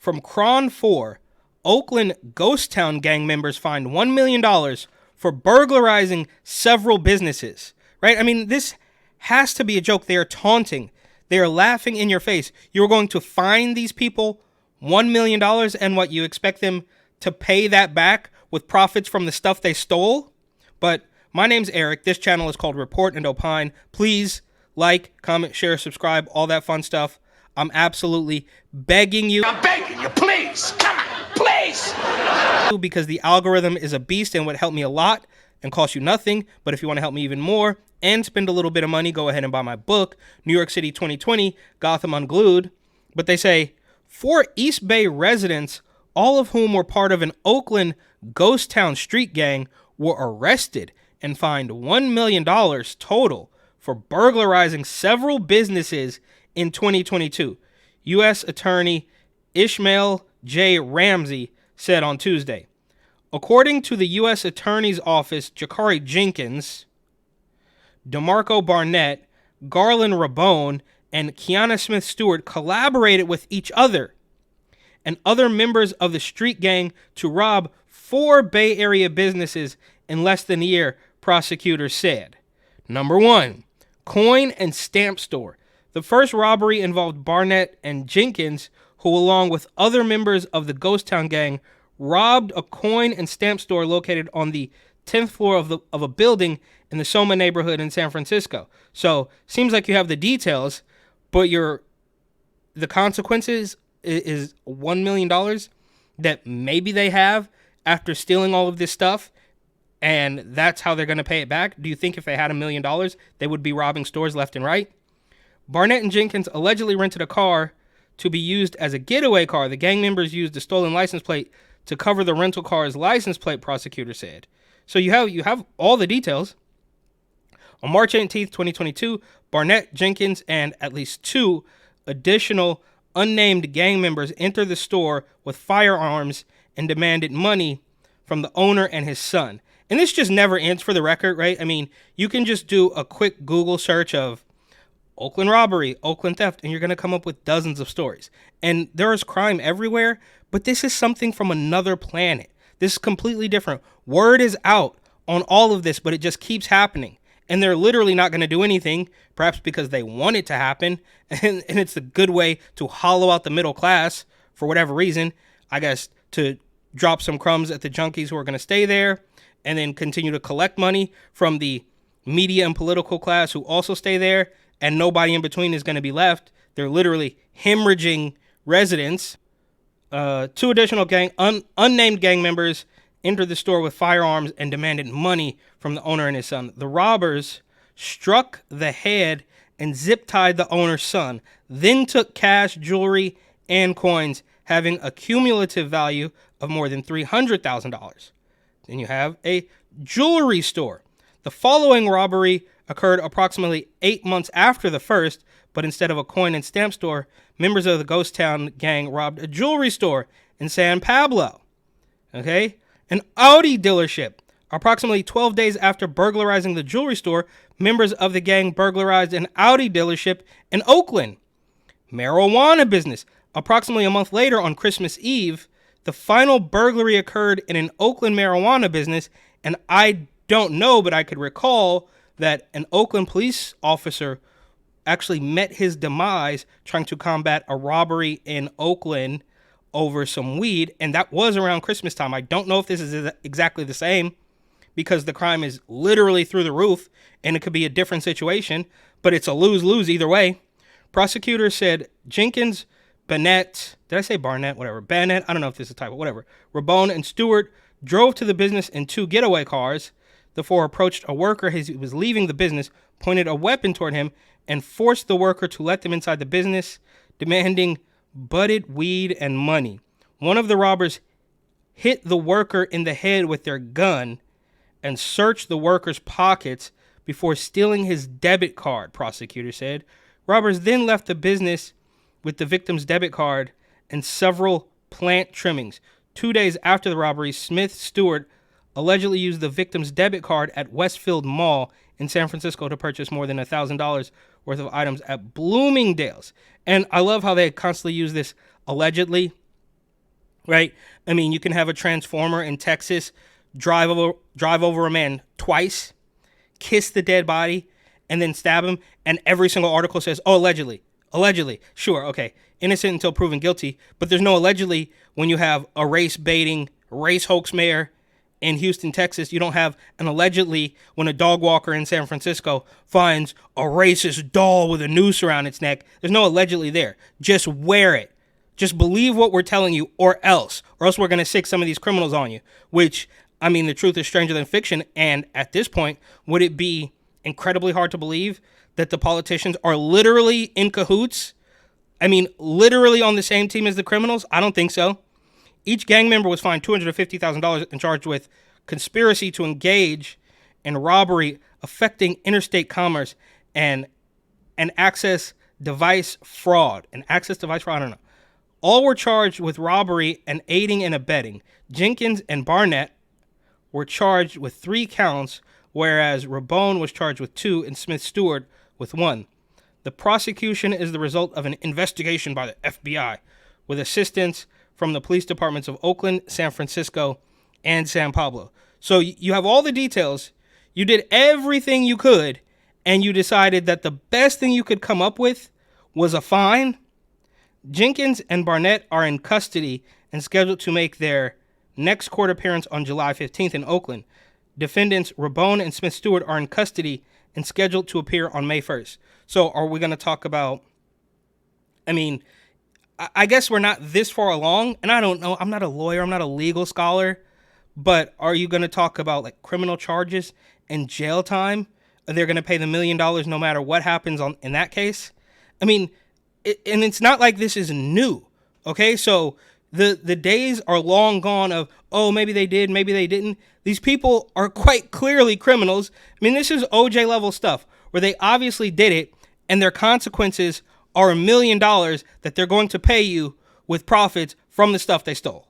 From Cron 4, Oakland Ghost Town gang members fined $1 million for burglarizing several businesses. Right? I mean, this has to be a joke. They are taunting. They are laughing in your face. You're going to fine these people $1 million, and what, you expect them to pay that back with profits from the stuff they stole? But my name's Eric. This channel is called Report and Opine. Please like, comment, share, subscribe, all that fun stuff. I'm absolutely begging you. I'm begging you, please. Come on, please. Because the algorithm is a beast and would help me a lot and cost you nothing. But if you want to help me even more and spend a little bit of money, go ahead and buy my book, New York City 2020, Gotham Unglued. But they say 4 East Bay residents, all of whom were part of an Oakland ghost town street gang, were arrested and fined $1 million total for burglarizing several businesses in 2022, U.S. Attorney Ishmael J. Ramsey said on Tuesday. According to the U.S. Attorney's Office, Jakari Jenkins, DeMarco Barnett, Garland Rabone, and Kiana Smith Stewart collaborated with each other and other members of the street gang to rob 4 Bay Area businesses in less than a year, prosecutors said. Number 1, coin and stamp store. The first robbery involved Barnett and Jenkins, who, along with other members of the Ghost Town gang, robbed a coin and stamp store located on the 10th floor of a building in the Soma neighborhood in San Francisco. So, seems like you have the details, but the consequences is $1 million that maybe they have after stealing all of this stuff, and that's how they're going to pay it back. Do you think if they had $1 million, they would be robbing stores left and right? Barnett and Jenkins allegedly rented a car to be used as a getaway car. The gang members used the stolen license plate to cover the rental car's license plate, prosecutor said. So you have all the details. On March 18th, 2022, Barnett, Jenkins, and at least 2 additional unnamed gang members entered the store with firearms and demanded money from the owner and his son. And this just never ends, for the record, right? I mean, you can just do a quick Google search of Oakland robbery, Oakland theft, and you're going to come up with dozens of stories. And there is crime everywhere, but this is something from another planet. This is completely different. Word is out on all of this, but it just keeps happening. And they're literally not going to do anything, perhaps because they want it to happen. And it's a good way to hollow out the middle class for whatever reason. I guess to drop some crumbs at the junkies who are going to stay there, and then continue to collect money from the media and political class who also stay there, and nobody in between is going to be left. They're literally hemorrhaging residents. 2 additional unnamed gang members entered the store with firearms and demanded money from the owner and his son. The robbers struck the head and zip-tied the owner's son, then took cash, jewelry, and coins, having a cumulative value of more than $300,000. Then you have a jewelry store. The following robbery occurred approximately 8 months after the first, but instead of a coin and stamp store, members of the Ghost Town gang robbed a jewelry store in San Pablo. Okay? An Audi dealership. Approximately 12 days after burglarizing the jewelry store, members of the gang burglarized an Audi dealership in Oakland. Marijuana business. Approximately a month later, on Christmas Eve, the final burglary occurred in an Oakland marijuana business, and I don't know, but I could recall that an Oakland police officer actually met his demise trying to combat a robbery in Oakland over some weed, and that was around Christmas time. I don't know if this is exactly the same, because the crime is literally through the roof, and it could be a different situation, but it's a lose-lose either way. Prosecutors said Jenkins, Barnett, did I say Barnett? Whatever. Barnett, I don't know if this is a typo, whatever. Rabone and Stewart drove to the business in 2 getaway cars. The 4 approached a worker as he was leaving the business, pointed a weapon toward him, and forced the worker to let them inside the business, demanding budded weed and money. One of the robbers hit the worker in the head with their gun and searched the worker's pockets before stealing his debit card, prosecutors said. Robbers then left the business with the victim's debit card and several plant trimmings. 2 days after the robbery, Smith Stewart allegedly used the victim's debit card at Westfield Mall in San Francisco to purchase more than $1,000 worth of items at Bloomingdale's. And I love how they constantly use this allegedly. right? I mean, you can have a transformer in Texas drive over a man twice, kiss the dead body, and then stab him. And every single article says, oh, allegedly. Allegedly. Sure, okay. Innocent until proven guilty. But there's no allegedly when you have a race baiting, race hoax mayor in Houston, Texas. You don't have an allegedly when a dog walker in San Francisco finds a racist doll with a noose around its neck. There's no allegedly there. Just wear it. Just believe what we're telling you, or else we're going to sick some of these criminals on you, which, I mean, the truth is stranger than fiction. And at this point, would it be incredibly hard to believe that the politicians are literally in cahoots? I mean, literally on the same team as the criminals? I don't think so. Each gang member was fined $250,000 and charged with conspiracy to engage in robbery affecting interstate commerce and access device fraud. I don't know. All were charged with robbery and aiding and abetting. Jenkins and Barnett were charged with 3 counts, whereas Rabone was charged with 2 and Smith Stewart with 1. The prosecution is the result of an investigation by the FBI with assistance from the police departments of Oakland, San Francisco, and San Pablo. So you have all the details. You did everything you could, and you decided that the best thing you could come up with was a fine. Jenkins and Barnett are in custody and scheduled to make their next court appearance on July 15th in Oakland. Defendants Rabone and Smith Stewart are in custody and scheduled to appear on May 1st. So are we going to talk about, I mean, I guess we're not this far along, and I don't know, I'm not a lawyer, I'm not a legal scholar, but are you going to talk about like criminal charges and jail time? Are they going to pay the $1 million no matter what happens in that case? I mean, and it's not like this is new, okay? So the days are long gone of, oh, maybe they did, maybe they didn't. These people are quite clearly criminals. I mean, this is OJ level stuff where they obviously did it, and their consequences are $1 million that they're going to pay you with profits from the stuff they stole.